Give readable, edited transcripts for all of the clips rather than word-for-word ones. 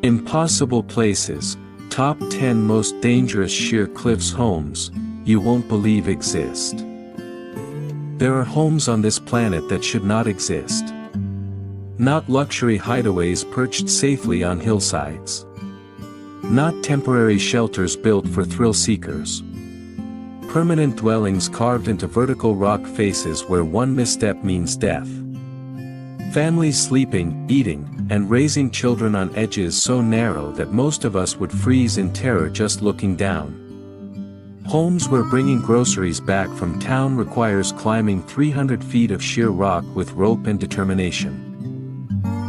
Impossible places, top 10 most dangerous sheer cliffs homes, you won't believe exist. There are homes on this planet that should not exist. Not luxury hideaways perched safely on hillsides. Not temporary shelters built for thrill seekers. Permanent dwellings carved into vertical rock faces where one misstep means death. Families sleeping, eating, and raising children on edges so narrow that most of us would freeze in terror just looking down. Homes where bringing groceries back from town requires climbing 300 feet of sheer rock with rope and determination.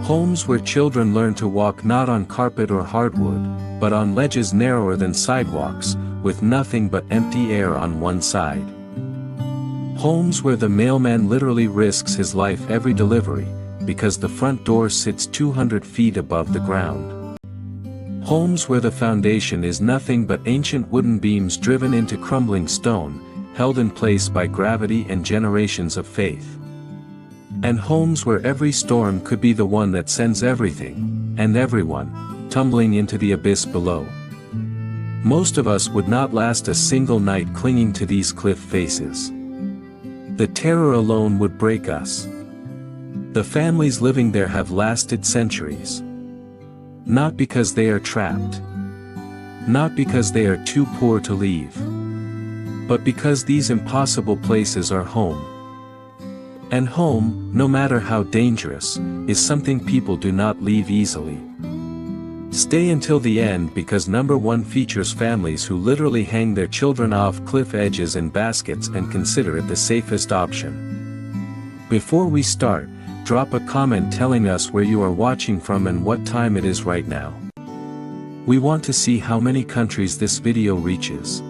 Homes where children learn to walk not on carpet or hardwood, but on ledges narrower than sidewalks, with nothing but empty air on one side. Homes where the mailman literally risks his life every delivery, because the front door sits 200 feet above the ground. Homes where the foundation is nothing but ancient wooden beams driven into crumbling stone, held in place by gravity and generations of faith. And homes where every storm could be the one that sends everything, and everyone, tumbling into the abyss below. Most of us would not last a single night clinging to these cliff faces. The terror alone would break us. The families living there have lasted centuries. Not because they are trapped. Not because they are too poor to leave. But because these impossible places are home. And home, no matter how dangerous, is something people do not leave easily. Stay until the end because number 1 features families who literally hang their children off cliff edges in baskets and consider it the safest option. Before we start, drop a comment telling us where you are watching from and what time it is right now. We want to see how many countries this video reaches.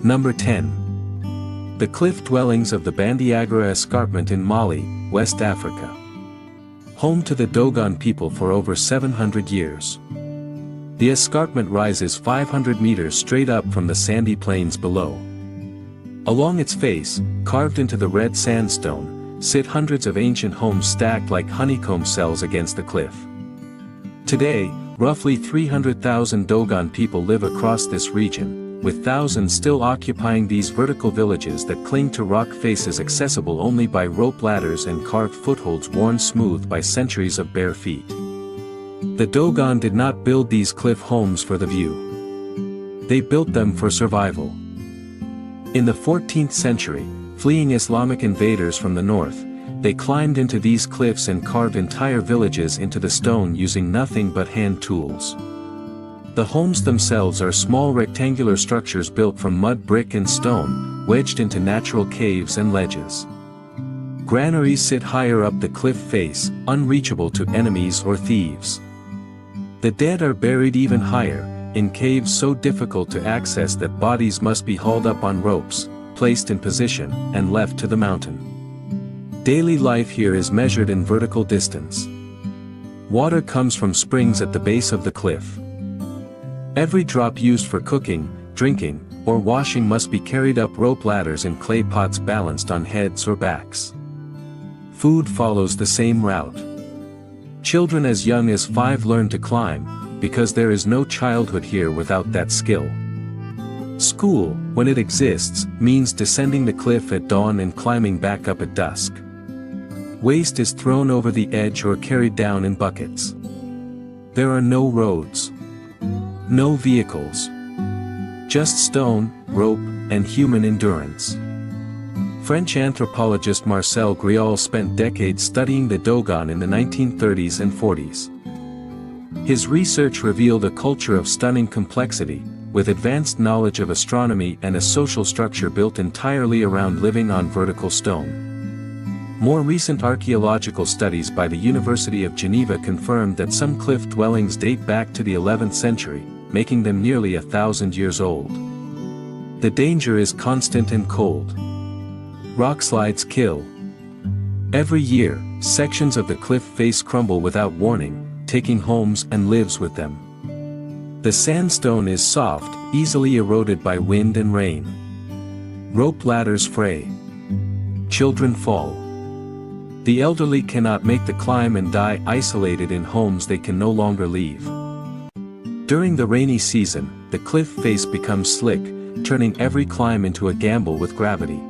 Number 10. The cliff dwellings of the Bandiagara Escarpment in Mali, West Africa. Home to the Dogon people for over 700 years. The escarpment rises 500 meters straight up from the sandy plains below. Along its face, carved into the red sandstone, sit hundreds of ancient homes stacked like honeycomb cells against the cliff. Today, roughly 300,000 Dogon people live across this region, with thousands still occupying these vertical villages that cling to rock faces accessible only by rope ladders and carved footholds worn smooth by centuries of bare feet. The Dogon did not build these cliff homes for the view. They built them for survival. In the 14th century, fleeing Islamic invaders from the north, they climbed into these cliffs and carved entire villages into the stone using nothing but hand tools. The homes themselves are small rectangular structures built from mud, brick and stone, wedged into natural caves and ledges. Granaries sit higher up the cliff face, unreachable to enemies or thieves. The dead are buried even higher, in caves so difficult to access that bodies must be hauled up on ropes, placed in position, and left to the mountain. Daily life here is measured in vertical distance. Water comes from springs at the base of the cliff. Every drop used for cooking, drinking, or washing must be carried up rope ladders in clay pots balanced on heads or backs. Food follows the same route. Children as young as 5 learn to climb, because there is no childhood here without that skill. School, when it exists, means descending the cliff at dawn and climbing back up at dusk. Waste is thrown over the edge or carried down in buckets. There are no roads. No vehicles. Just stone, rope, and human endurance. French anthropologist Marcel Griaule spent decades studying the Dogon in the 1930s and 40s. His research revealed a culture of stunning complexity, with advanced knowledge of astronomy and a social structure built entirely around living on vertical stone. More recent archaeological studies by the University of Geneva confirmed that some cliff dwellings date back to the 11th century, making them nearly 1,000 years old. The danger is constant and cold. Rockslides kill. Every year, sections of the cliff face crumble without warning, taking homes and lives with them. The sandstone is soft, easily eroded by wind and rain. Rope ladders fray. Children fall. The elderly cannot make the climb and die isolated in homes they can no longer leave. During the rainy season, the cliff face becomes slick, turning every climb into a gamble with gravity.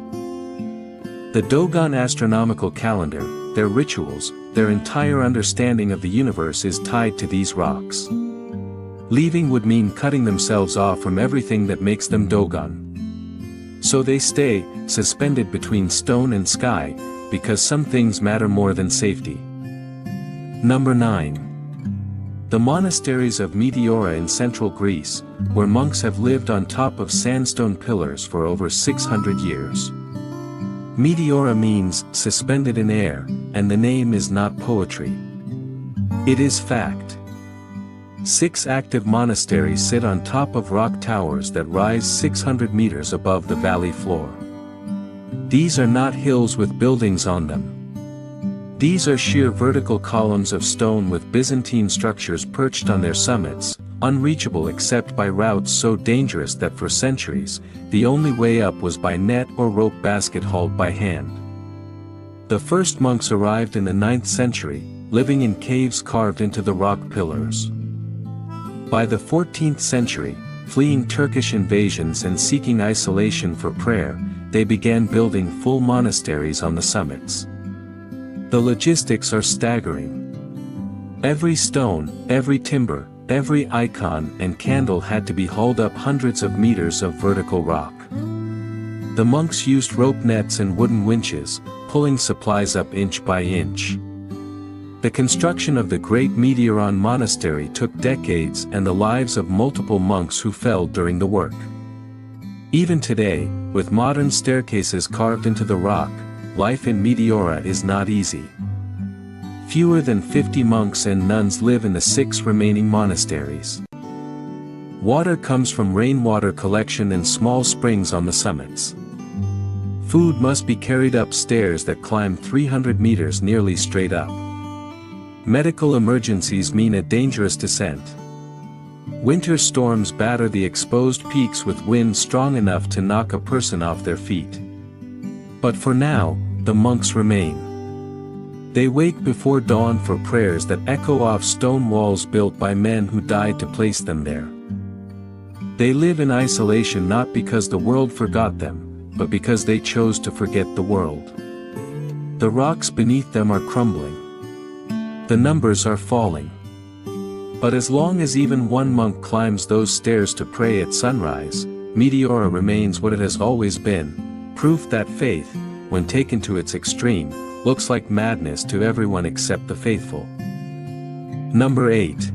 The Dogon astronomical calendar, their rituals, their entire understanding of the universe is tied to these rocks. Leaving would mean cutting themselves off from everything that makes them Dogon. So they stay, suspended between stone and sky, because some things matter more than safety. Number 9. The monasteries of Meteora in central Greece, where monks have lived on top of sandstone pillars for over 600 years. Meteora means suspended in air, and the name is not poetry. It is fact. 6 active monasteries sit on top of rock towers that rise 600 meters above the valley floor. These are not hills with buildings on them. These are sheer vertical columns of stone with Byzantine structures perched on their summits, unreachable except by routes so dangerous that for centuries, the only way up was by net or rope basket hauled by hand. The first monks arrived in the 9th century, living in caves carved into the rock pillars. By the 14th century, fleeing Turkish invasions and seeking isolation for prayer, they began building full monasteries on the summits. The logistics are staggering. Every stone, every timber, every icon and candle had to be hauled up hundreds of meters of vertical rock. The monks used rope nets and wooden winches, pulling supplies up inch by inch. The construction of the great Meteoron monastery took decades and the lives of multiple monks who fell during the work. Even today, with modern staircases carved into the rock, life in Meteora is not easy. Fewer than 50 monks and nuns live in the 6 remaining monasteries. Water comes from rainwater collection and small springs on the summits. Food must be carried up stairs that climb 300 meters nearly straight up. Medical emergencies mean a dangerous descent. Winter storms batter the exposed peaks with winds strong enough to knock a person off their feet. But for now, the monks remain. They wake before dawn for prayers that echo off stone walls built by men who died to place them there. They live in isolation not because the world forgot them, but because they chose to forget the world. The rocks beneath them are crumbling. The numbers are falling. But as long as even one monk climbs those stairs to pray at sunrise, Meteora remains what it has always been, proof that faith, when taken to its extreme, looks like madness to everyone except the faithful. Number 8.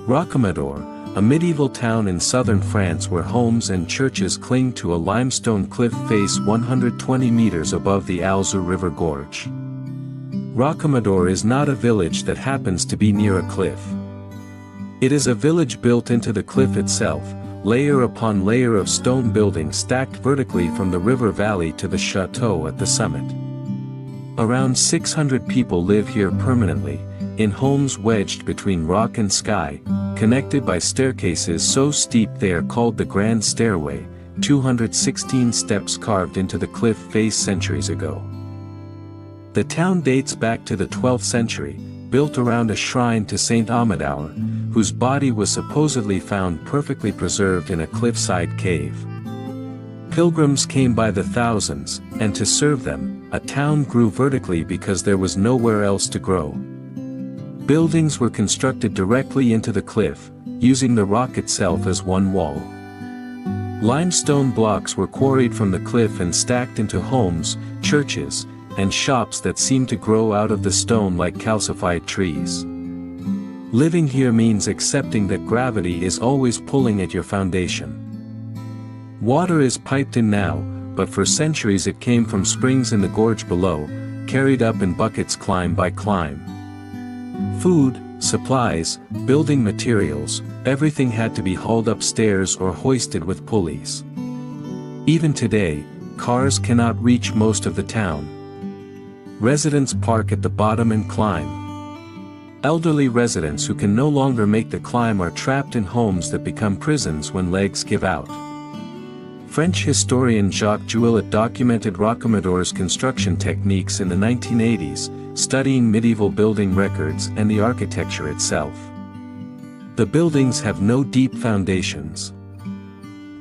Rocamadour, a medieval town in southern France where homes and churches cling to a limestone cliff face 120 meters above the Alzou River Gorge. Rocamadour is not a village that happens to be near a cliff. It is a village built into the cliff itself, layer upon layer of stone buildings stacked vertically from the river valley to the chateau at the summit. Around 600 people live here permanently, in homes wedged between rock and sky, connected by staircases so steep they are called the Grand Stairway, 216 steps carved into the cliff face centuries ago. The town dates back to the 12th century, built around a shrine to Saint Amador, whose body was supposedly found perfectly preserved in a cliffside cave. Pilgrims came by the thousands, and to serve them, a town grew vertically because there was nowhere else to grow. Buildings were constructed directly into the cliff, using the rock itself as one wall. Limestone blocks were quarried from the cliff and stacked into homes, churches, and shops that seemed to grow out of the stone like calcified trees. Living here means accepting that gravity is always pulling at your foundation. Water is piped in now, but for centuries it came from springs in the gorge below, carried up in buckets climb by climb. Food, supplies, building materials, everything had to be hauled upstairs or hoisted with pulleys. Even today, cars cannot reach most of the town. Residents park at the bottom and climb. Elderly residents who can no longer make the climb are trapped in homes that become prisons when legs give out. French historian Jacques Jouillet documented Rocamadour's construction techniques in the 1980s, studying medieval building records and the architecture itself. The buildings have no deep foundations.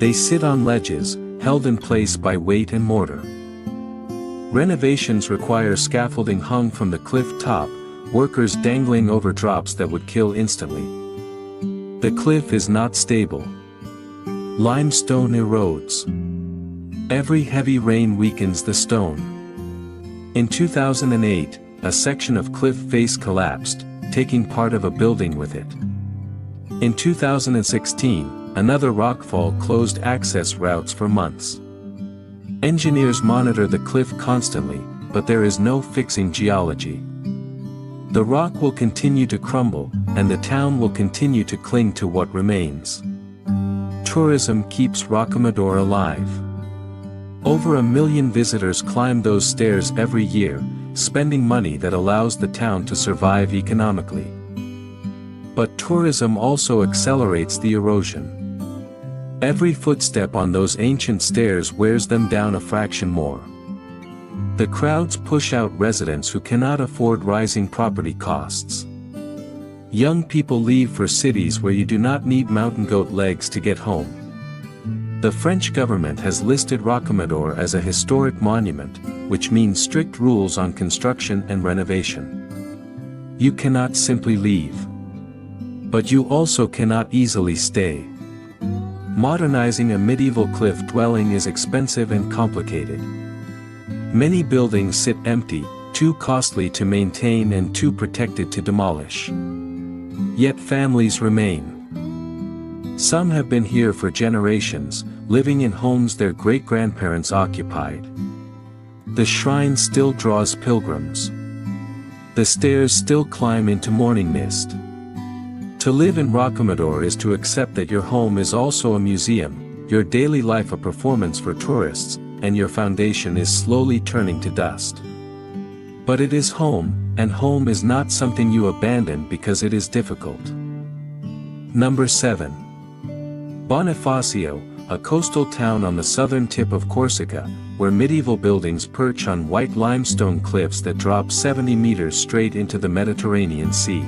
They sit on ledges, held in place by weight and mortar. Renovations require scaffolding hung from the cliff top, workers dangling over drops that would kill instantly. The cliff is not stable. Limestone erodes. Every heavy rain weakens the stone. In 2008, a section of cliff face collapsed, taking part of a building with it. In 2016, another rockfall closed access routes for months. Engineers monitor the cliff constantly, but there is no fixing geology. The rock will continue to crumble, and the town will continue to cling to what remains. Tourism keeps Rocamadour alive. Over 1 million visitors climb those stairs every year, spending money that allows the town to survive economically. But tourism also accelerates the erosion. Every footstep on those ancient stairs wears them down a fraction more. The crowds push out residents who cannot afford rising property costs. Young people leave for cities where you do not need mountain goat legs to get home. The French government has listed Rocamadour as a historic monument, which means strict rules on construction and renovation. You cannot simply leave. But you also cannot easily stay. Modernizing a medieval cliff dwelling is expensive and complicated. Many buildings sit empty, too costly to maintain and too protected to demolish. Yet families remain. Some have been here for generations, living in homes their great-grandparents occupied. The shrine still draws pilgrims. The stairs still climb into morning mist. To live in Rocamadour is to accept that your home is also a museum, your daily life a performance for tourists, and your foundation is slowly turning to dust. But it is home, and home is not something you abandon because it is difficult. Number 7. Bonifacio, a coastal town on the southern tip of Corsica, where medieval buildings perch on white limestone cliffs that drop 70 meters straight into the Mediterranean Sea.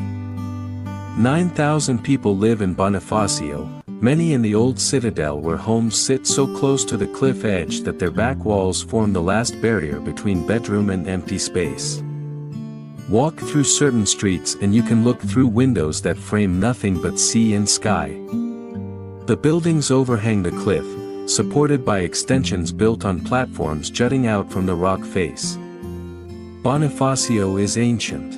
9,000 people live in Bonifacio, many in the old citadel where homes sit so close to the cliff edge that their back walls form the last barrier between bedroom and empty space. Walk through certain streets and you can look through windows that frame nothing but sea and sky. The buildings overhang the cliff, supported by extensions built on platforms jutting out from the rock face. Bonifacio is ancient.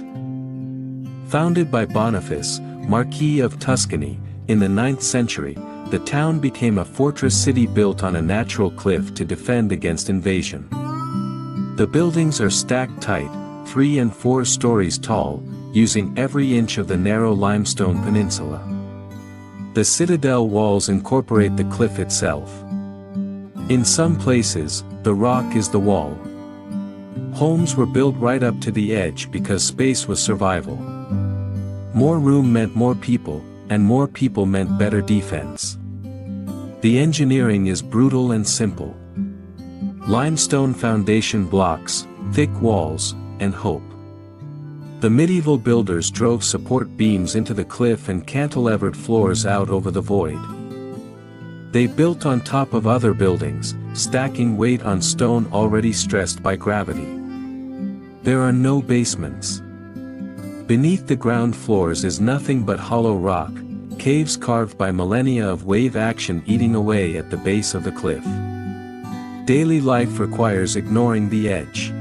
Founded by Boniface, Marquis of Tuscany, in the 9th century, the town became a fortress city built on a natural cliff to defend against invasion. The buildings are stacked tight, 3 and 4 stories tall, using every inch of the narrow limestone peninsula. The citadel walls incorporate the cliff itself. In some places, the rock is the wall. Homes were built right up to the edge because space was survival. More room meant more people, and more people meant better defense. The engineering is brutal and simple. Limestone foundation blocks, thick walls, and hope. The medieval builders drove support beams into the cliff and cantilevered floors out over the void. They built on top of other buildings, stacking weight on stone already stressed by gravity. There are no basements. Beneath the ground floors is nothing but hollow rock, caves carved by millennia of wave action eating away at the base of the cliff. Daily life requires ignoring the edge.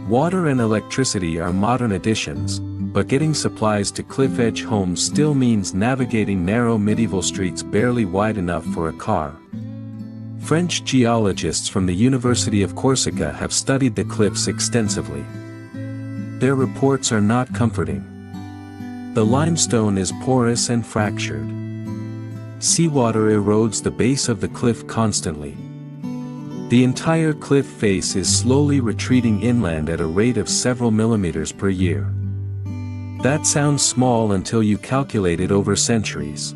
Water and electricity are modern additions, but getting supplies to cliff-edge homes still means navigating narrow medieval streets barely wide enough for a car. French geologists from the University of Corsica have studied the cliffs extensively. Their reports are not comforting. The limestone is porous and fractured. Seawater erodes the base of the cliff constantly. The entire cliff face is slowly retreating inland at a rate of several millimeters per year. That sounds small until you calculate it over centuries.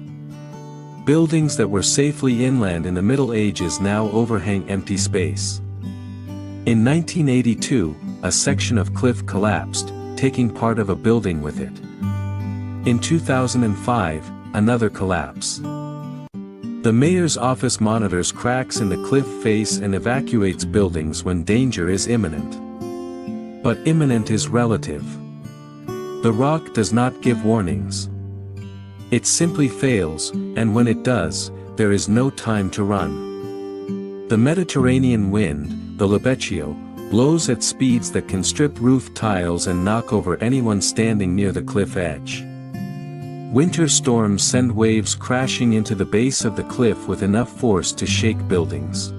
Buildings that were safely inland in the Middle Ages now overhang empty space. In 1982, a section of cliff collapsed, taking part of a building with it. In 2005, another collapse. The mayor's office monitors cracks in the cliff face and evacuates buildings when danger is imminent. But imminent is relative. The rock does not give warnings. It simply fails, and when it does, there is no time to run. The Mediterranean wind, the Bonifacio, blows at speeds that can strip roof tiles and knock over anyone standing near the cliff edge. Winter storms send waves crashing into the base of the cliff with enough force to shake buildings.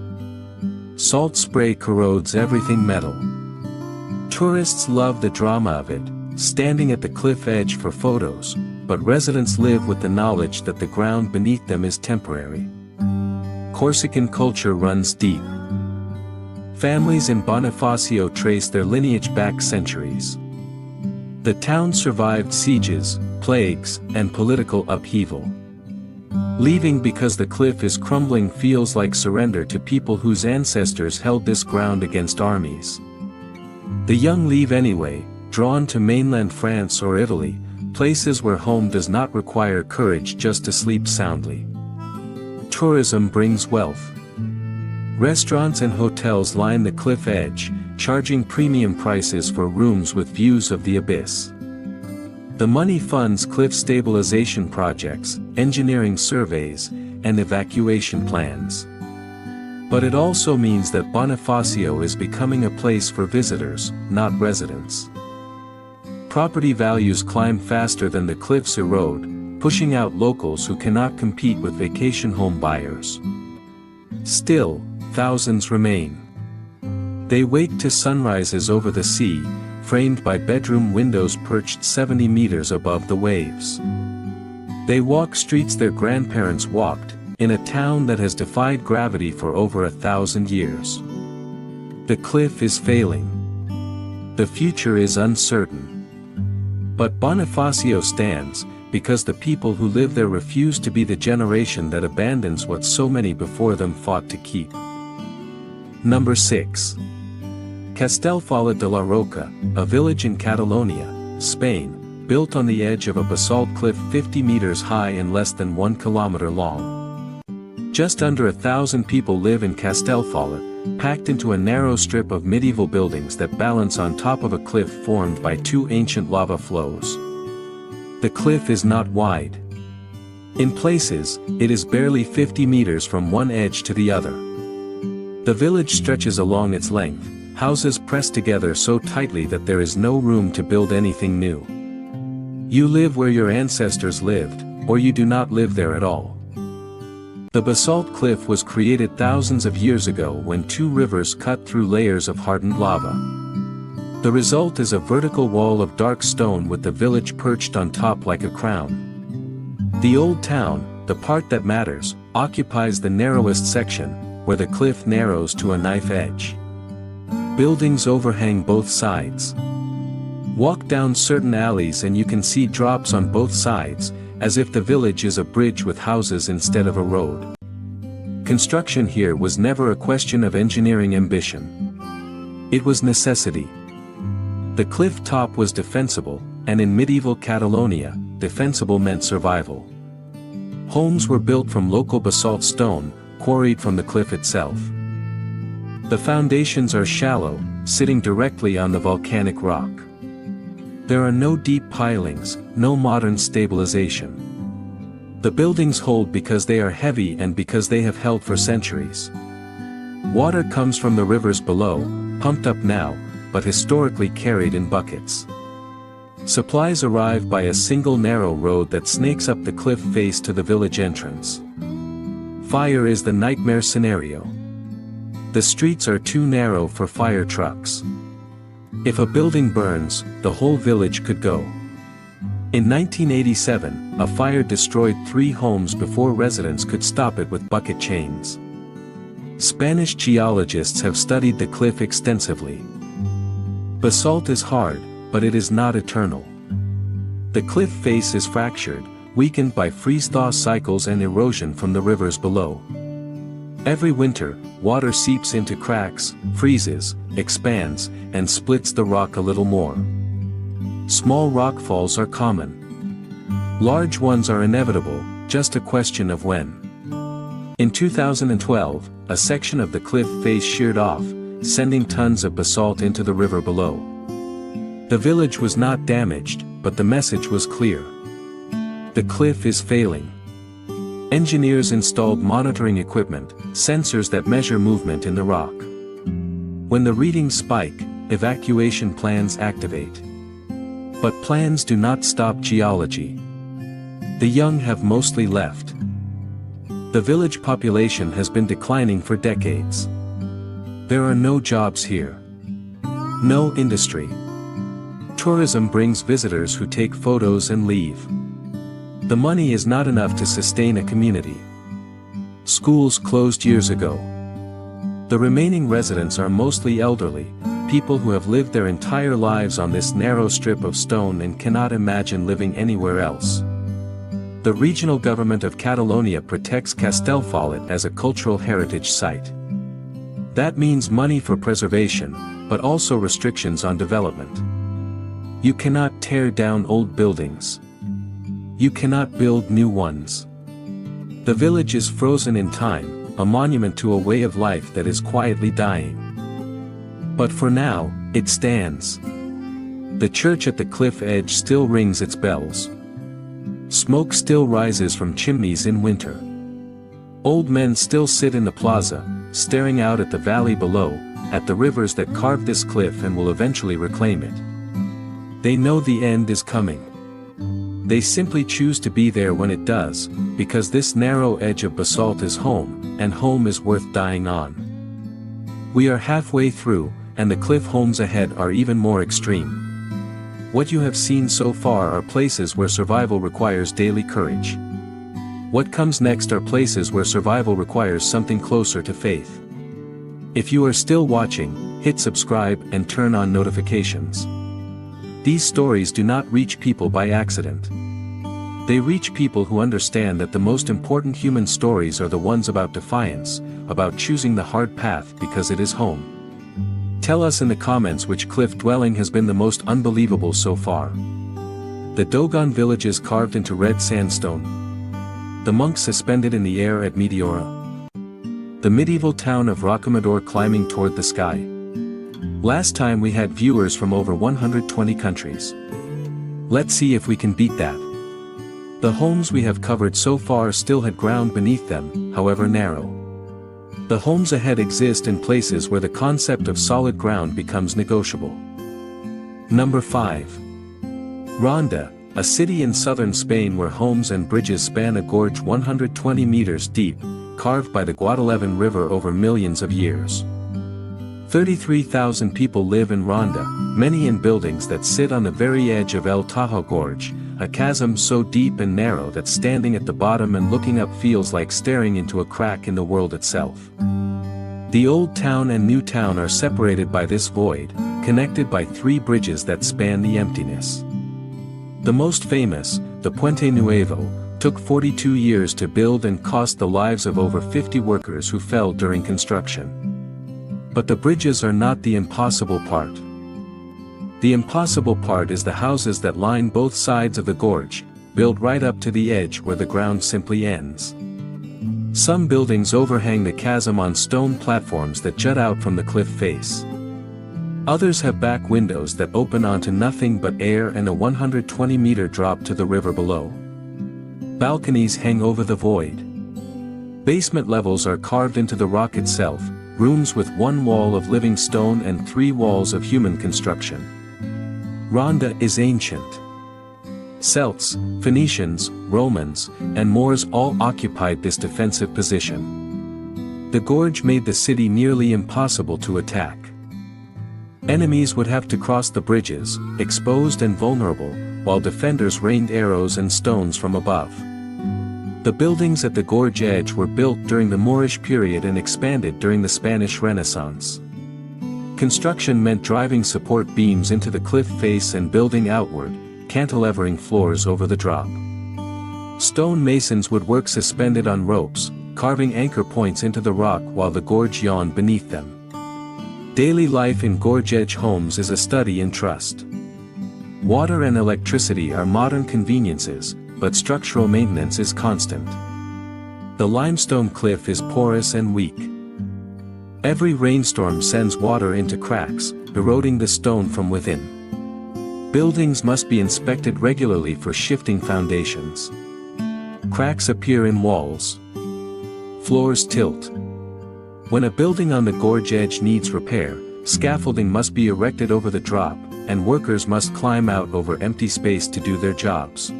Salt spray corrodes everything metal. Tourists love the drama of it, standing at the cliff edge for photos, but residents live with the knowledge that the ground beneath them is temporary. Corsican culture runs deep. Families in Bonifacio trace their lineage back centuries. The town survived sieges, plagues, and political upheaval. Leaving because the cliff is crumbling feels like surrender to people whose ancestors held this ground against armies. The young leave anyway, drawn to mainland France or Italy, places where home does not require courage just to sleep soundly. Tourism brings wealth. Restaurants and hotels line the cliff edge, charging premium prices for rooms with views of the abyss. The money funds cliff stabilization projects, engineering surveys, and evacuation plans. But it also means that Bonifacio is becoming a place for visitors, not residents. Property values climb faster than the cliffs erode, pushing out locals who cannot compete with vacation home buyers. Still, thousands remain. They wake to sunrises over the sea, framed by bedroom windows perched 70 meters above the waves. They walk streets their grandparents walked, in a town that has defied gravity for over 1,000 years. The cliff is failing. The future is uncertain. But Bonifacio stands, because the people who live there refuse to be the generation that abandons what so many before them fought to keep. Number 6. Castellfollit de la Roca, a village in Catalonia, Spain, built on the edge of a basalt cliff 50 meters high and less than 1 kilometer long. Just under 1,000 people live in Castellfollit, packed into a narrow strip of medieval buildings that balance on top of a cliff formed by two ancient lava flows. The cliff is not wide. In places, it is barely 50 meters from one edge to the other. The village stretches along its length, houses pressed together so tightly that there is no room to build anything new. You live where your ancestors lived, or you do not live there at all. The basalt cliff was created thousands of years ago when two rivers cut through layers of hardened lava. The result is a vertical wall of dark stone with the village perched on top like a crown. The old town, the part that matters, occupies the narrowest section, where the cliff narrows to a knife edge. Buildings overhang both sides. Walk down certain alleys and you can see drops on both sides, as if the village is a bridge with houses instead of a road. Construction here was never a question of engineering ambition. It was necessity. The cliff top was defensible, and in medieval Catalonia, defensible meant survival. Homes were built from local basalt stone, quarried from the cliff itself. The foundations are shallow, sitting directly on the volcanic rock. There are no deep pilings, no modern stabilization. The buildings hold because they are heavy and because they have held for centuries. Water comes from the rivers below, pumped up now, but historically carried in buckets. Supplies arrive by a single narrow road that snakes up the cliff face to the village entrance. Fire is the nightmare scenario. The streets are too narrow for fire trucks. If a building burns, the whole village could go. In 1987, a fire destroyed 3 homes before residents could stop it with bucket chains. Spanish geologists have studied the cliff extensively. Basalt is hard, but it is not eternal. The cliff face is fractured, weakened by freeze-thaw cycles and erosion from the rivers below. Every winter, water seeps into cracks, freezes, expands, and splits the rock a little more. Small rockfalls are common. Large ones are inevitable, just a question of when. In 2012, a section of the cliff face sheared off, sending tons of basalt into the river below. The village was not damaged, but the message was clear. The cliff is failing. Engineers installed monitoring equipment, sensors that measure movement in the rock. When the readings spike, evacuation plans activate. But plans do not stop geology. The young have mostly left. The village population has been declining for decades. There are no jobs here. No industry. Tourism brings visitors who take photos and leave. The money is not enough to sustain a community. Schools closed years ago. The remaining residents are mostly elderly, people who have lived their entire lives on this narrow strip of stone and cannot imagine living anywhere else. The regional government of Catalonia protects Castellfollit as a cultural heritage site. That means money for preservation, but also restrictions on development. You cannot tear down old buildings. You cannot build new ones. The village is frozen in time, a monument to a way of life that is quietly dying. But for now, it stands. The church at the cliff edge still rings its bells. Smoke still rises from chimneys in winter. Old men still sit in the plaza, staring out at the valley below, at the rivers that carved this cliff and will eventually reclaim it. They know the end is coming. They simply choose to be there when it does, because this narrow edge of basalt is home, and home is worth dying on. We are halfway through, and the cliff homes ahead are even more extreme. What you have seen so far are places where survival requires daily courage. What comes next are places where survival requires something closer to faith. If you are still watching, hit subscribe and turn on notifications. These stories do not reach people by accident. They reach people who understand that the most important human stories are the ones about defiance, about choosing the hard path because it is home. Tell us in the comments which cliff dwelling has been the most unbelievable so far. The Dogon villages carved into red sandstone. The monks suspended in the air at Meteora. The medieval town of Rocamadour climbing toward the sky. Last time we had viewers from over 120 countries. Let's see if we can beat that. The homes we have covered so far still had ground beneath them, however narrow. The homes ahead exist in places where the concept of solid ground becomes negotiable. Number 5. Ronda, a city in southern Spain where homes and bridges span a gorge 120 meters deep, carved by the Guadalquivir River over millions of years. 33,000 people live in Ronda, many in buildings that sit on the very edge of El Tajo Gorge, a chasm so deep and narrow that standing at the bottom and looking up feels like staring into a crack in the world itself. The old town and new town are separated by this void, connected by 3 bridges that span the emptiness. The most famous, the Puente Nuevo, took 42 years to build and cost the lives of over 50 workers who fell during construction. But the bridges are not the impossible part. The impossible part is the houses that line both sides of the gorge, built right up to the edge where the ground simply ends. Some buildings overhang the chasm on stone platforms that jut out from the cliff face. Others have back windows that open onto nothing but air and a 120-meter drop to the river below. Balconies hang over the void. Basement levels are carved into the rock itself, rooms with 1 wall of living stone and 3 walls of human construction. Ronda is ancient. Celts, Phoenicians, Romans, and Moors all occupied this defensive position. The gorge made the city nearly impossible to attack. Enemies would have to cross the bridges, exposed and vulnerable, while defenders rained arrows and stones from above. The buildings at the gorge edge were built during the Moorish period and expanded during the Spanish Renaissance. Construction meant driving support beams into the cliff face and building outward, cantilevering floors over the drop. Stone masons would work suspended on ropes, carving anchor points into the rock while the gorge yawned beneath them. Daily life in gorge edge homes is a study in trust. Water and electricity are modern conveniences, but structural maintenance is constant. The limestone cliff is porous and weak. Every rainstorm sends water into cracks, eroding the stone from within. Buildings must be inspected regularly for shifting foundations. Cracks appear in walls. Floors tilt. When a building on the gorge edge needs repair, scaffolding must be erected over the drop, and workers must climb out over empty space to do their jobs.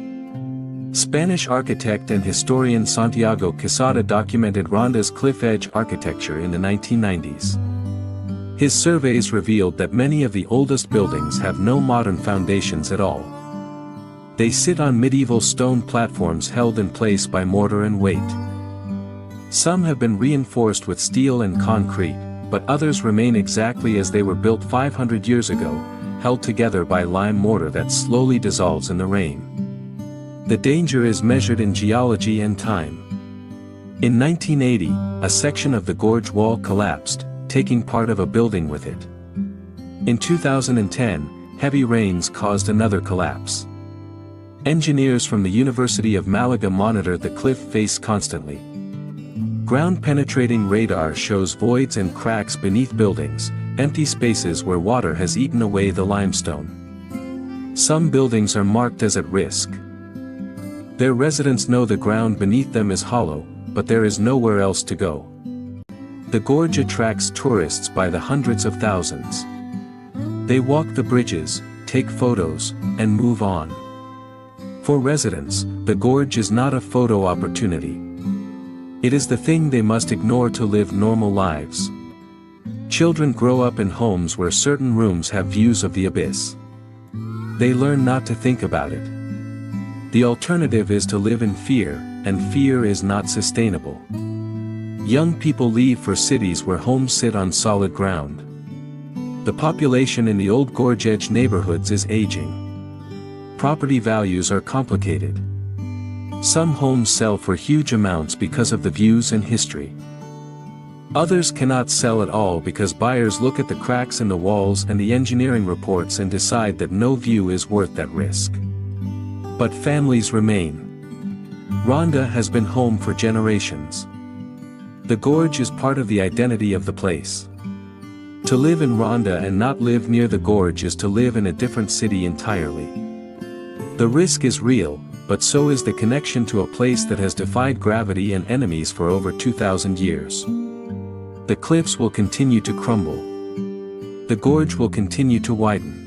Spanish architect and historian Santiago Quesada documented Ronda's cliff edge architecture in the 1990s. His surveys revealed that many of the oldest buildings have no modern foundations at all. They sit on medieval stone platforms held in place by mortar and weight. Some have been reinforced with steel and concrete, but others remain exactly as they were built 500 years ago, held together by lime mortar that slowly dissolves in the rain. The danger is measured in geology and time. In 1980, a section of the gorge wall collapsed, taking part of a building with it. In 2010, heavy rains caused another collapse. Engineers from the University of Malaga monitor the cliff face constantly. Ground-penetrating radar shows voids and cracks beneath buildings, empty spaces where water has eaten away the limestone. Some buildings are marked as at risk. Their residents know the ground beneath them is hollow, but there is nowhere else to go. The gorge attracts tourists by the hundreds of thousands. They walk the bridges, take photos, and move on. For residents, the gorge is not a photo opportunity. It is the thing they must ignore to live normal lives. Children grow up in homes where certain rooms have views of the abyss. They learn not to think about it. The alternative is to live in fear, and fear is not sustainable. Young people leave for cities where homes sit on solid ground. The population in the old gorge edge neighborhoods is aging. Property values are complicated. Some homes sell for huge amounts because of the views and history. Others cannot sell at all because buyers look at the cracks in the walls and the engineering reports and decide that no view is worth that risk. But families remain. Ronda has been home for generations. The gorge is part of the identity of the place. To live in Ronda and not live near the gorge is to live in a different city entirely. The risk is real, but so is the connection to a place that has defied gravity and enemies for over 2,000 years. The cliffs will continue to crumble. The gorge will continue to widen.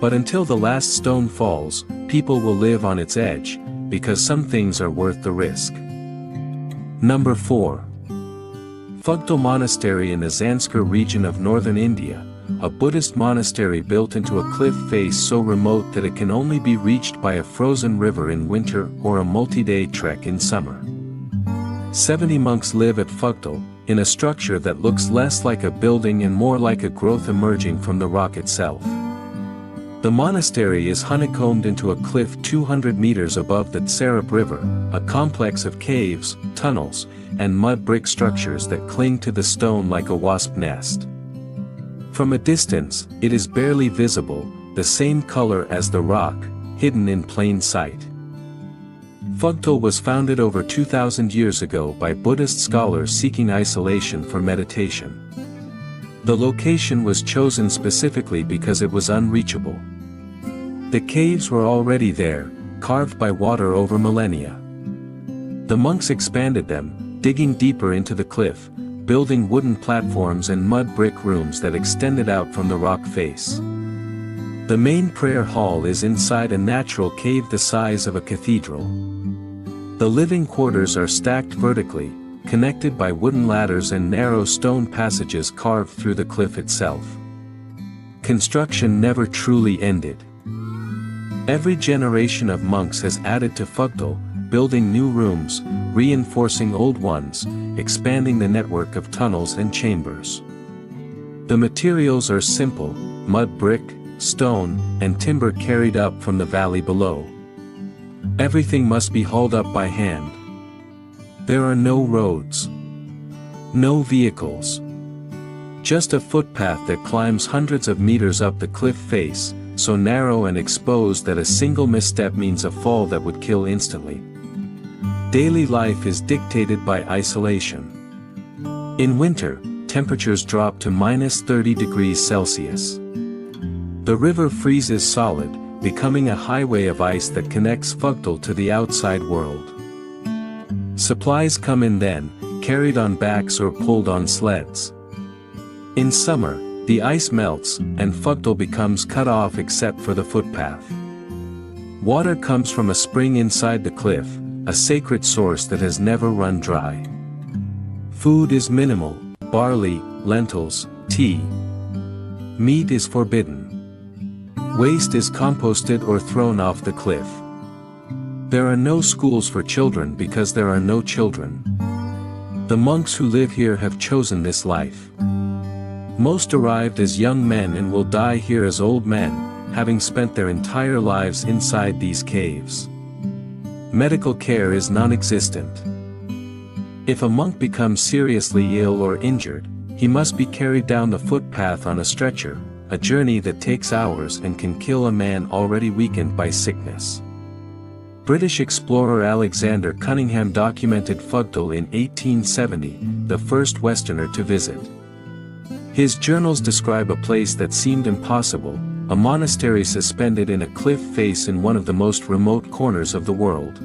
But until the last stone falls, people will live on its edge, because some things are worth the risk. Number 4. Phugtal Monastery in the Zanskar region of northern India, a Buddhist monastery built into a cliff face so remote that it can only be reached by a frozen river in winter or a multi-day trek in summer. 70 monks live at Phugtal, in a structure that looks less like a building and more like a growth emerging from the rock itself. The monastery is honeycombed into a cliff 200 meters above the Tsarap River, a complex of caves, tunnels, and mud brick structures that cling to the stone like a wasp nest. From a distance, it is barely visible, the same color as the rock, hidden in plain sight. Phugtal was founded over 2,000 years ago by Buddhist scholars seeking isolation for meditation. The location was chosen specifically because it was unreachable. The caves were already there, carved by water over millennia. The monks expanded them, digging deeper into the cliff, building wooden platforms and mud brick rooms that extended out from the rock face. The main prayer hall is inside a natural cave the size of a cathedral. The living quarters are stacked vertically, connected by wooden ladders and narrow stone passages carved through the cliff itself. Construction never truly ended. Every generation of monks has added to Phugtal, building new rooms, reinforcing old ones, expanding the network of tunnels and chambers. The materials are simple: mud brick, stone, and timber carried up from the valley below. Everything must be hauled up by hand. There are no roads. No vehicles. Just a footpath that climbs hundreds of meters up the cliff face, so narrow and exposed that a single misstep means a fall that would kill instantly. Daily life is dictated by isolation. In winter, temperatures drop to -30 degrees Celsius. The river freezes solid, becoming a highway of ice that connects Phugtal to the outside world. Supplies come in then, carried on backs or pulled on sleds. In summer, the ice melts, and Phugtal becomes cut off except for the footpath. Water comes from a spring inside the cliff, a sacred source that has never run dry. Food is minimal: barley, lentils, tea. Meat is forbidden. Waste is composted or thrown off the cliff. There are no schools for children because there are no children. The monks who live here have chosen this life. Most arrived as young men and will die here as old men, having spent their entire lives inside these caves. Medical care is non-existent. If a monk becomes seriously ill or injured, he must be carried down the footpath on a stretcher, a journey that takes hours and can kill a man already weakened by sickness. British explorer Alexander Cunningham documented Phugtal in 1870, the first Westerner to visit. His journals describe a place that seemed impossible, a monastery suspended in a cliff face in one of the most remote corners of the world.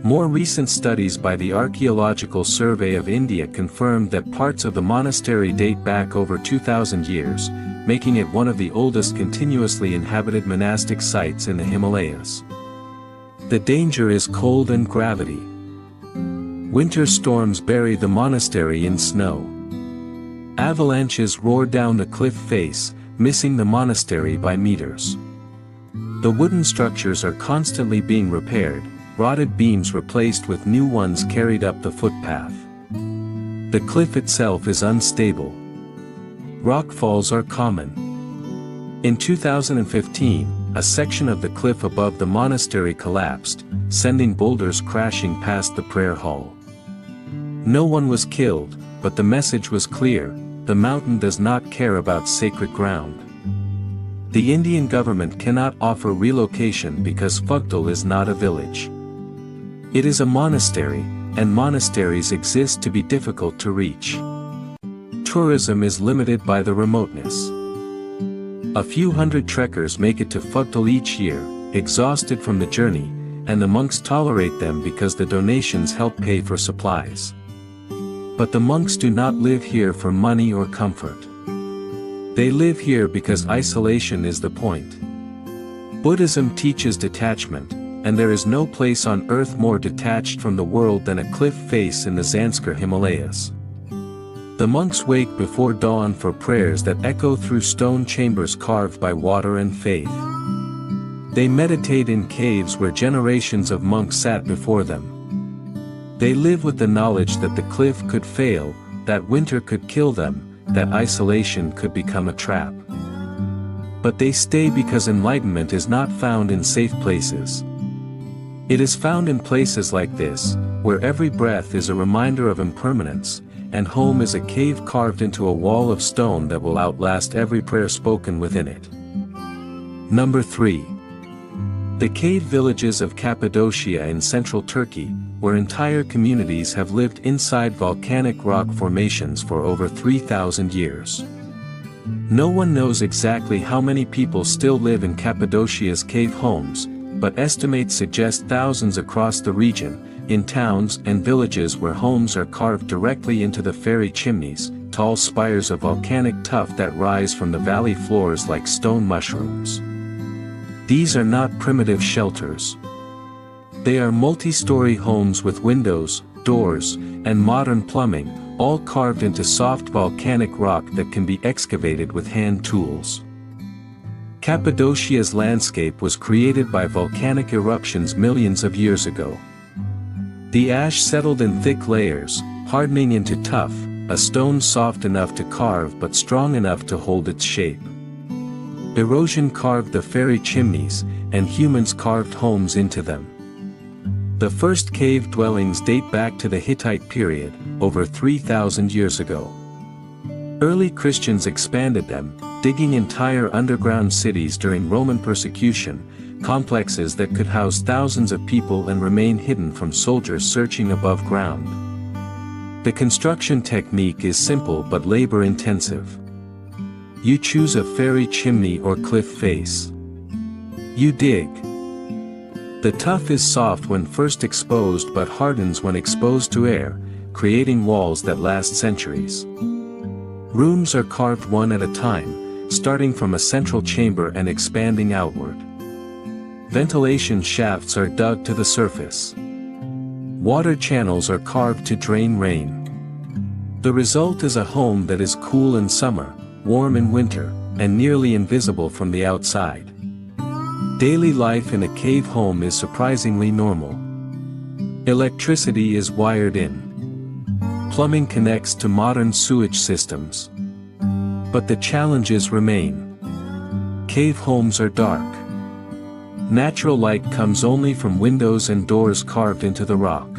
More recent studies by the Archaeological Survey of India confirmed that parts of the monastery date back over 2,000 years, making it one of the oldest continuously inhabited monastic sites in the Himalayas. The danger is cold and gravity. Winter storms bury the monastery in snow. Avalanches roar down the cliff face, missing the monastery by meters. The wooden structures are constantly being repaired, rotted beams replaced with new ones carried up the footpath. The cliff itself is unstable. Rockfalls are common. In 2015, a section of the cliff above the monastery collapsed, sending boulders crashing past the prayer hall. No one was killed, but the message was clear: the mountain does not care about sacred ground. The Indian government cannot offer relocation because Phugtal is not a village. It is a monastery, and monasteries exist to be difficult to reach. Tourism is limited by the remoteness. A few hundred trekkers make it to Phugtal each year, exhausted from the journey, and the monks tolerate them because the donations help pay for supplies. But the monks do not live here for money or comfort. They live here because isolation is the point. Buddhism teaches detachment, and there is no place on earth more detached from the world than a cliff face in the Zanskar Himalayas. The monks wake before dawn for prayers that echo through stone chambers carved by water and faith. They meditate in caves where generations of monks sat before them. They live with the knowledge that the cliff could fail, that winter could kill them, that isolation could become a trap. But they stay because enlightenment is not found in safe places. It is found in places like this, where every breath is a reminder of impermanence, and home is a cave carved into a wall of stone that will outlast every prayer spoken within it. Number 3. The cave villages of Cappadocia in central Turkey, where entire communities have lived inside volcanic rock formations for over 3,000 years. No one knows exactly how many people still live in Cappadocia's cave homes, but estimates suggest thousands across the region, in towns and villages where homes are carved directly into the fairy chimneys, tall spires of volcanic tuff that rise from the valley floors like stone mushrooms. These are not primitive shelters. They are multi-story homes with windows, doors, and modern plumbing, all carved into soft volcanic rock that can be excavated with hand tools. Cappadocia's landscape was created by volcanic eruptions millions of years ago. The ash settled in thick layers, hardening into tuff, a stone soft enough to carve but strong enough to hold its shape. Erosion carved the fairy chimneys, and humans carved homes into them. The first cave dwellings date back to the Hittite period, over 3,000 years ago. Early Christians expanded them, digging entire underground cities during Roman persecution, complexes that could house thousands of people and remain hidden from soldiers searching above ground. The construction technique is simple but labor-intensive. You choose a fairy chimney or cliff face. You dig. The tuff is soft when first exposed but hardens when exposed to air, creating walls that last centuries. Rooms are carved one at a time, starting from a central chamber and expanding outward. Ventilation shafts are dug to the surface. Water channels are carved to drain rain. The result is a home that is cool in summer, warm in winter, and nearly invisible from the outside. Daily life in a cave home is surprisingly normal. Electricity is wired in. Plumbing connects to modern sewage systems. But the challenges remain. Cave homes are dark. Natural light comes only from windows and doors carved into the rock.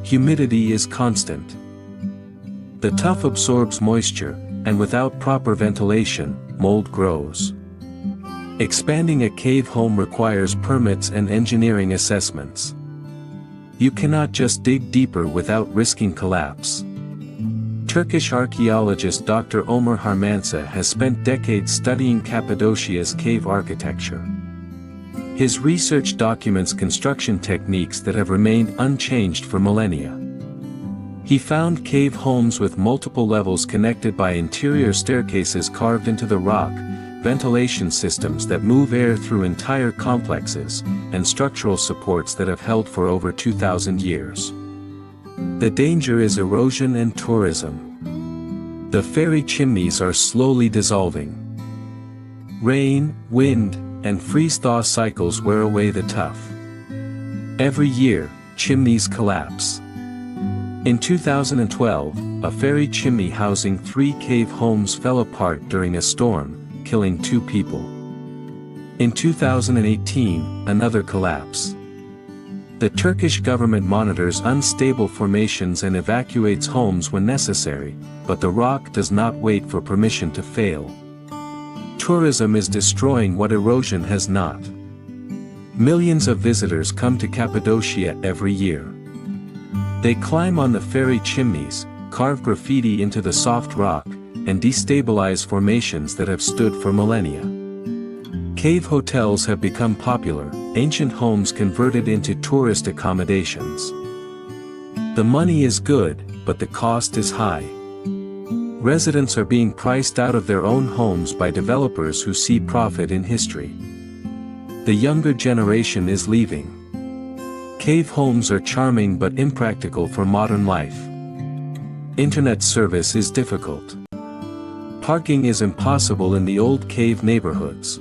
Humidity is constant. The tuff absorbs moisture, and without proper ventilation, mold grows. Expanding a cave home requires permits and engineering assessments. You cannot just dig deeper without risking collapse. Turkish archaeologist Dr. Omer Harmansa has spent decades studying Cappadocia's cave architecture. His research documents construction techniques that have remained unchanged for millennia. He found cave homes with multiple levels connected by interior staircases carved into the rock, ventilation systems that move air through entire complexes, and structural supports that have held for over 2,000 years. The danger is erosion and tourism. The fairy chimneys are slowly dissolving. Rain, wind, and freeze-thaw cycles wear away the tuff. Every year, chimneys collapse. In 2012, a fairy chimney housing 3 cave homes fell apart during a storm, killing 2 people. In 2018, another collapse. The Turkish government monitors unstable formations and evacuates homes when necessary, but the rock does not wait for permission to fail. Tourism is destroying what erosion has not. Millions of visitors come to Cappadocia every year. They climb on the fairy chimneys, carve graffiti into the soft rock, and destabilize formations that have stood for millennia. Cave hotels have become popular, ancient homes converted into tourist accommodations. The money is good, but the cost is high. Residents are being priced out of their own homes by developers who see profit in history. The younger generation is leaving. Cave homes are charming but impractical for modern life. Internet service is difficult. Parking is impossible in the old cave neighborhoods.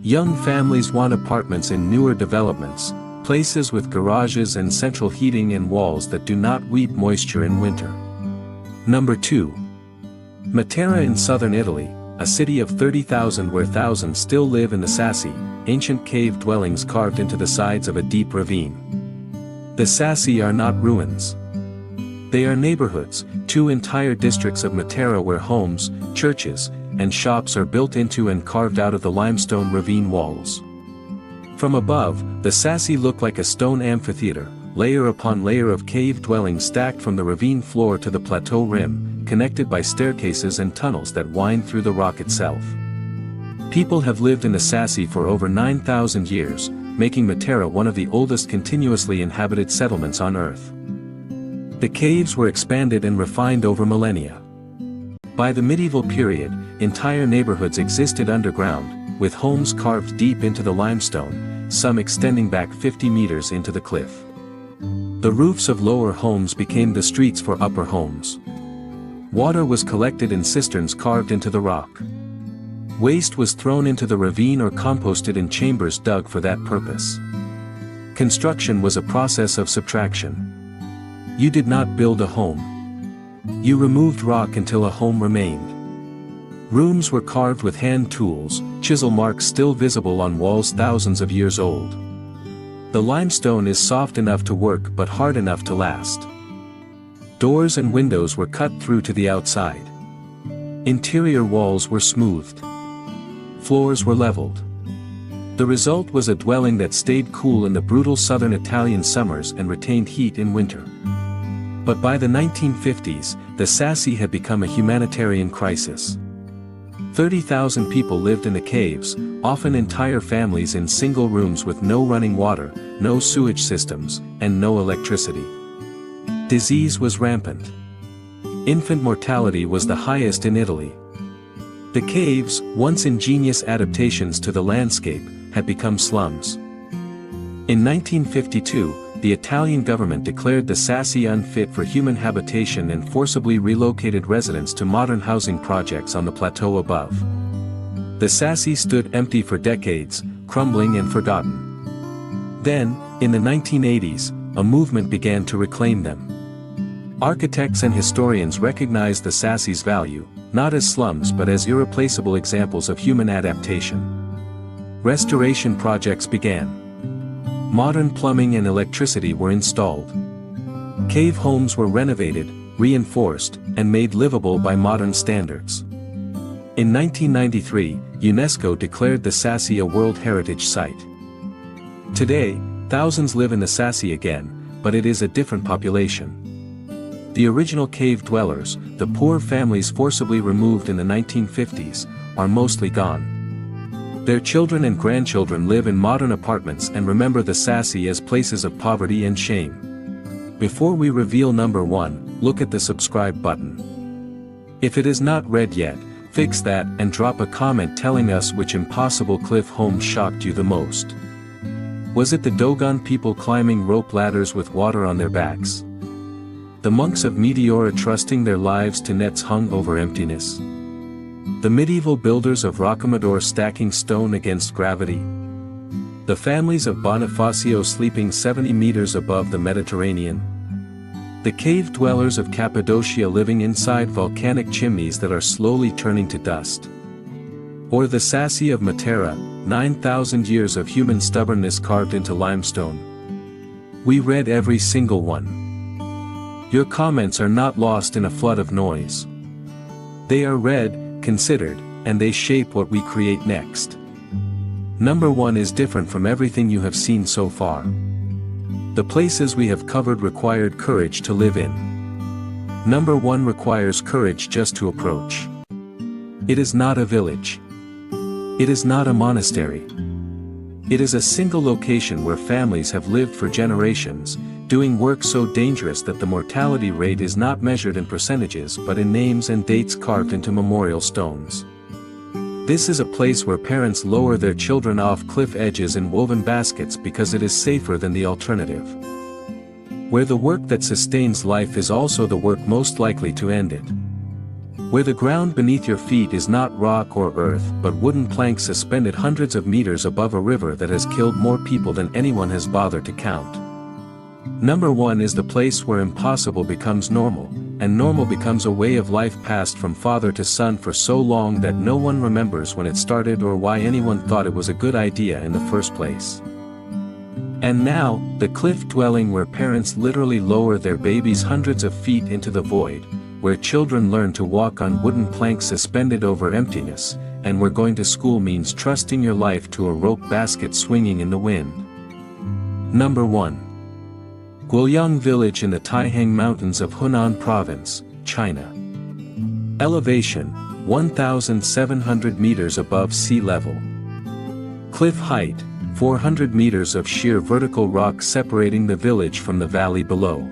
Young families want apartments in newer developments, places with garages and central heating and walls that do not weep moisture in winter. Number 2. Matera in southern Italy, a city of 30,000 where thousands still live in the Sassi, ancient cave dwellings carved into the sides of a deep ravine. The Sassi are not ruins. They are neighborhoods, 2 entire districts of Matera where homes, churches, and shops are built into and carved out of the limestone ravine walls. From above, the Sassi look like a stone amphitheater, layer upon layer of cave dwellings stacked from the ravine floor to the plateau rim, connected by staircases and tunnels that wind through the rock itself. People have lived in the Sassi for over 9,000 years, making Matera one of the oldest continuously inhabited settlements on Earth. The caves were expanded and refined over millennia. By the medieval period, entire neighborhoods existed underground, with homes carved deep into the limestone, some extending back 50 meters into the cliff. The roofs of lower homes became the streets for upper homes. Water was collected in cisterns carved into the rock. Waste was thrown into the ravine or composted in chambers dug for that purpose. Construction was a process of subtraction. You did not build a home. You removed rock until a home remained. Rooms were carved with hand tools, chisel marks still visible on walls thousands of years old. The limestone is soft enough to work but hard enough to last. Doors and windows were cut through to the outside. Interior walls were smoothed. Floors were leveled. The result was a dwelling that stayed cool in the brutal southern Italian summers and retained heat in winter. But by the 1950s, the Sassi had become a humanitarian crisis. 30,000 people lived in the caves, often entire families in single rooms with no running water, no sewage systems, and no electricity. Disease was rampant. Infant mortality was the highest in Italy. The caves, once ingenious adaptations to the landscape, had become slums. In 1952, the Italian government declared the Sassi unfit for human habitation and forcibly relocated residents to modern housing projects on the plateau above. The Sassi stood empty for decades, crumbling and forgotten. Then, in the 1980s, a movement began to reclaim them. Architects and historians recognized the Sassi's value, not as slums but as irreplaceable examples of human adaptation. Restoration projects began. Modern plumbing and electricity were installed. Cave homes were renovated, reinforced, and made livable by modern standards. In 1993, UNESCO declared the Sassi a World Heritage Site. Today, thousands live in the Sassi again, but it is a different population. The original cave dwellers, the poor families forcibly removed in the 1950s, are mostly gone. Their children and grandchildren live in modern apartments and remember the Sassi as places of poverty and shame. Before we reveal number 1, look at the subscribe button. If it is not read yet, fix that and drop a comment telling us which impossible cliff home shocked you the most. Was it the Dogon people climbing rope ladders with water on their backs? The monks of Meteora trusting their lives to nets hung over emptiness? The medieval builders of Rocamadour stacking stone against gravity? The families of Bonifacio sleeping 70 meters above the Mediterranean? The cave dwellers of Cappadocia living inside volcanic chimneys that are slowly turning to dust? Or the Sassi of Matera, 9,000 years of human stubbornness carved into limestone? We read every single one. Your comments are not lost in a flood of noise. They are read, considered, and they shape what we create next. Number 1 is different from everything you have seen so far. The places we have covered required courage to live in. Number 1 requires courage just to approach. It is not a village. It is not a monastery. It is a single location where families have lived for generations, doing work so dangerous that the mortality rate is not measured in percentages but in names and dates carved into memorial stones. This is a place where parents lower their children off cliff edges in woven baskets because it is safer than the alternative. Where the work that sustains life is also the work most likely to end it. Where the ground beneath your feet is not rock or earth but wooden planks suspended hundreds of meters above a river that has killed more people than anyone has bothered to count. Number 1 is the place where impossible becomes normal, and normal becomes a way of life passed from father to son for so long that no one remembers when it started or why anyone thought it was a good idea in the first place. And now, the cliff dwelling where parents literally lower their babies hundreds of feet into the void, where children learn to walk on wooden planks suspended over emptiness, and where going to school means trusting your life to a rope basket swinging in the wind. Number 1. Guoliang village in the Taihang Mountains of Hunan Province, China. Elevation, 1,700 meters above sea level. Cliff height, 400 meters of sheer vertical rock separating the village from the valley below.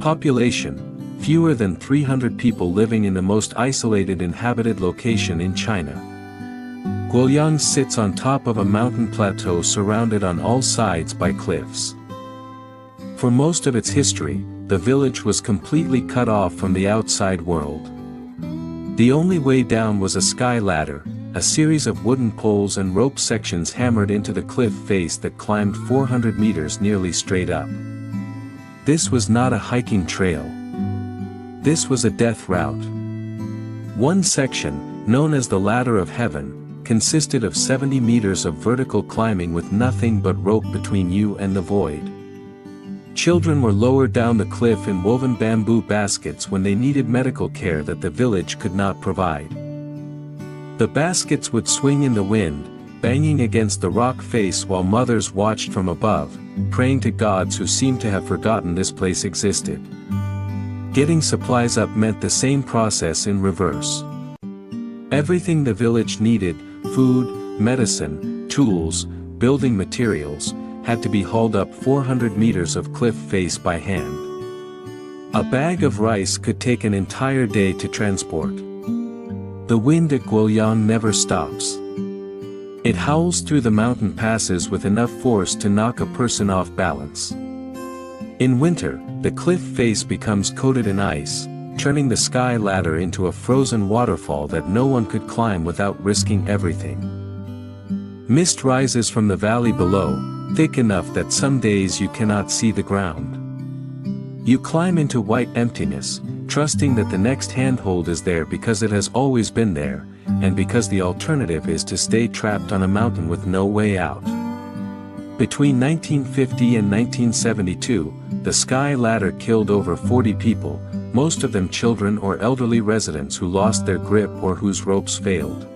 Population, fewer than 300 people living in the most isolated inhabited location in China. Guoliang sits on top of a mountain plateau surrounded on all sides by cliffs. For most of its history, the village was completely cut off from the outside world. The only way down was a sky ladder, a series of wooden poles and rope sections hammered into the cliff face that climbed 400 meters nearly straight up. This was not a hiking trail. This was a death route. One section, known as the Ladder of Heaven, consisted of 70 meters of vertical climbing with nothing but rope between you and the void. Children were lowered down the cliff in woven bamboo baskets when they needed medical care that the village could not provide. The baskets would swing in the wind, banging against the rock face while mothers watched from above, praying to gods who seemed to have forgotten this place existed. Getting supplies up meant the same process in reverse. Everything the village needed, food, medicine, tools, building materials, had to be hauled up 400 meters of cliff face by hand. A bag of rice could take an entire day to transport. The wind at Guoliang never stops. It howls through the mountain passes with enough force to knock a person off balance. In winter, the cliff face becomes coated in ice, turning the sky ladder into a frozen waterfall that no one could climb without risking everything. Mist rises from the valley below, thick enough that some days you cannot see the ground. You climb into white emptiness, trusting that the next handhold is there because it has always been there, and because the alternative is to stay trapped on a mountain with no way out. Between 1950 and 1972, the sky ladder killed over 40 people, most of them children or elderly residents who lost their grip or whose ropes failed.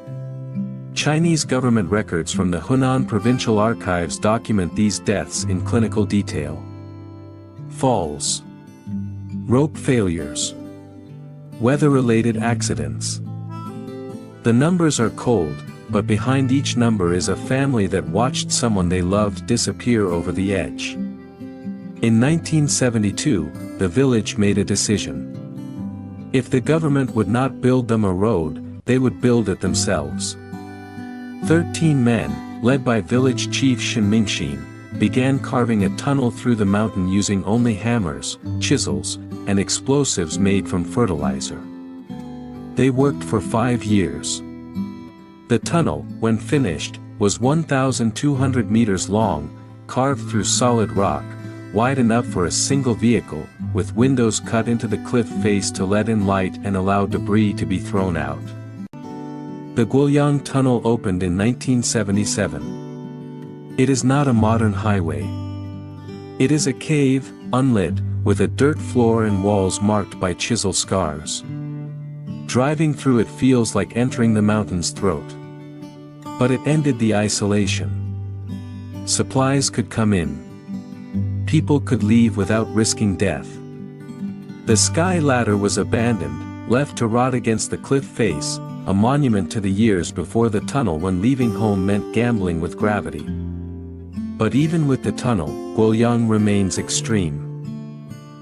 Chinese government records from the Hunan Provincial Archives document these deaths in clinical detail. Falls. Rope failures. Weather-related accidents. The numbers are cold, but behind each number is a family that watched someone they loved disappear over the edge. In 1972, the village made a decision. If the government would not build them a road, they would build it themselves. 13 men, led by village chief Shin Mingxin, began carving a tunnel through the mountain using only hammers, chisels, and explosives made from fertilizer. They worked for 5 years. The tunnel, when finished, was 1,200 meters long, carved through solid rock, wide enough for a single vehicle, with windows cut into the cliff face to let in light and allow debris to be thrown out. The Guoliang Tunnel opened in 1977. It is not a modern highway. It is a cave, unlit, with a dirt floor and walls marked by chisel scars. Driving through it feels like entering the mountain's throat. But it ended the isolation. Supplies could come in. People could leave without risking death. The sky ladder was abandoned, left to rot against the cliff face, a monument to the years before the tunnel when leaving home meant gambling with gravity. But even with the tunnel, Guoliang remains extreme.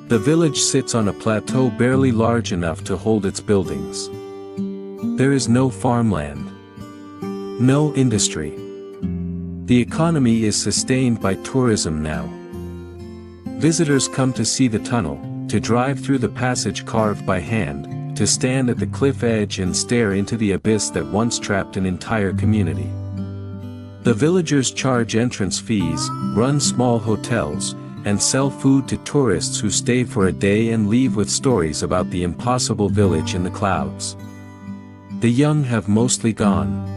The village sits on a plateau barely large enough to hold its buildings. There is no farmland. No industry. The economy is sustained by tourism now. Visitors come to see the tunnel, to drive through the passage carved by hand, to stand at the cliff edge and stare into the abyss that once trapped an entire community. The villagers charge entrance fees, run small hotels, and sell food to tourists who stay for a day and leave with stories about the impossible village in the clouds. The young have mostly gone.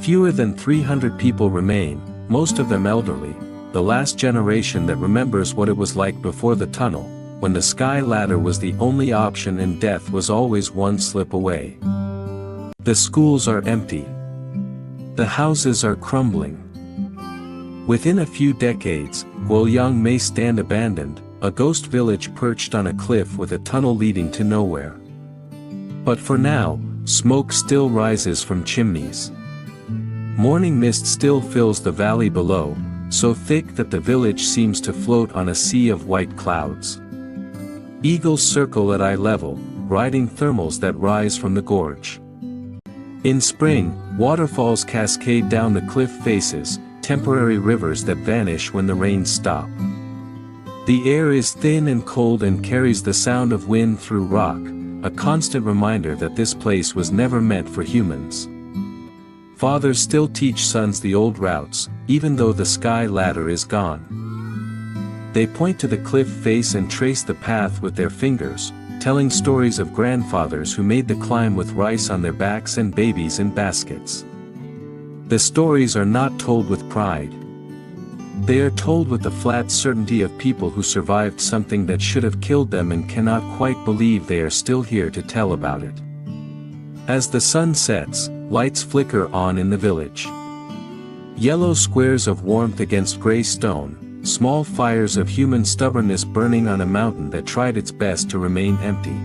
Fewer than 300 people remain, most of them elderly, the last generation that remembers what it was like before the tunnel, when the sky ladder was the only option and death was always one slip away. The schools are empty. The houses are crumbling. Within a few decades, Guoliang may stand abandoned, a ghost village perched on a cliff with a tunnel leading to nowhere. But for now, smoke still rises from chimneys. Morning mist still fills the valley below, so thick that the village seems to float on a sea of white clouds. Eagles circle at eye level, riding thermals that rise from the gorge. In spring, waterfalls cascade down the cliff faces, temporary rivers that vanish when the rains stop. The air is thin and cold and carries the sound of wind through rock, a constant reminder that this place was never meant for humans. Fathers still teach sons the old routes, even though the sky ladder is gone. They point to the cliff face and trace the path with their fingers, telling stories of grandfathers who made the climb with rice on their backs and babies in baskets. The stories are not told with pride. They are told with the flat certainty of people who survived something that should have killed them and cannot quite believe they are still here to tell about it. As the sun sets, lights flicker on in the village. Yellow squares of warmth against gray stone, small fires of human stubbornness burning on a mountain that tried its best to remain empty.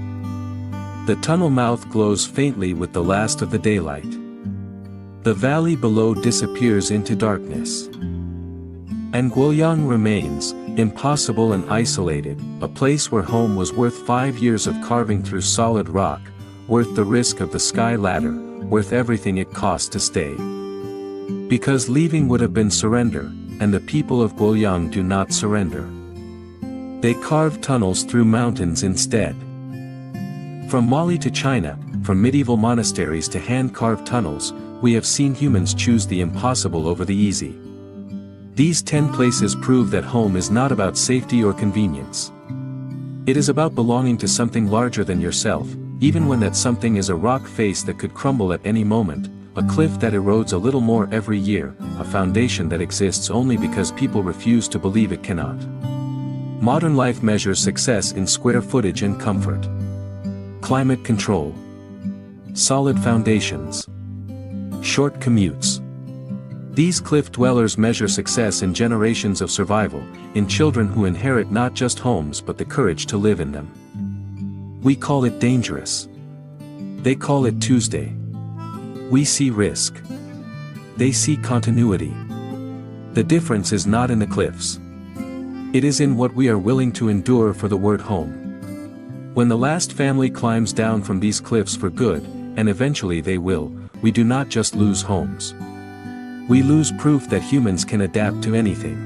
The tunnel mouth glows faintly with the last of the daylight. The valley below disappears into darkness. And Guoliang remains, impossible and isolated, a place where home was worth 5 years of carving through solid rock, worth the risk of the sky ladder, worth everything it cost to stay. Because leaving would have been surrender, and the people of Guoliang do not surrender. They carve tunnels through mountains instead. From Mali to China, from medieval monasteries to hand-carved tunnels, we have seen humans choose the impossible over the easy. These 10 places prove that home is not about safety or convenience. It is about belonging to something larger than yourself, even when that something is a rock face that could crumble at any moment, a cliff that erodes a little more every year, a foundation that exists only because people refuse to believe it cannot. Modern life measures success in square footage and comfort. Climate control. Solid foundations. Short commutes. These cliff dwellers measure success in generations of survival, in children who inherit not just homes but the courage to live in them. We call it dangerous. They call it Tuesday. We see risk. They see continuity. The difference is not in the cliffs. It is in what we are willing to endure for the word home. When the last family climbs down from these cliffs for good, and eventually they will, we do not just lose homes. We lose proof that humans can adapt to anything.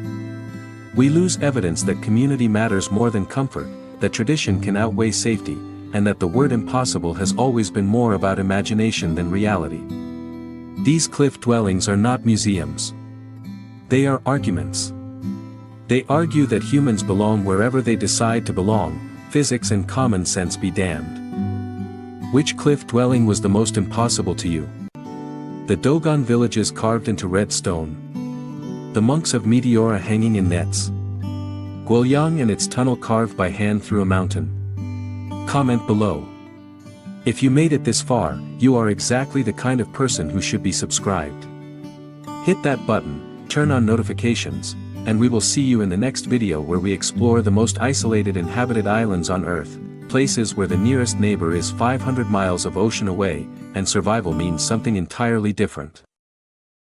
We lose evidence that community matters more than comfort, that tradition can outweigh safety, and that the word impossible has always been more about imagination than reality. These cliff dwellings are not museums. They are arguments. They argue that humans belong wherever they decide to belong, physics and common sense be damned. Which cliff dwelling was the most impossible to you? The Dogon villages carved into red stone. The monks of Meteora hanging in nets. Guoliang and its tunnel carved by hand through a mountain. Comment below. If you made it this far, you are exactly the kind of person who should be subscribed. Hit that button, turn on notifications, and we will see you in the next video where we explore the most isolated inhabited islands on Earth, places where the nearest neighbor is 500 miles of ocean away, and survival means something entirely different.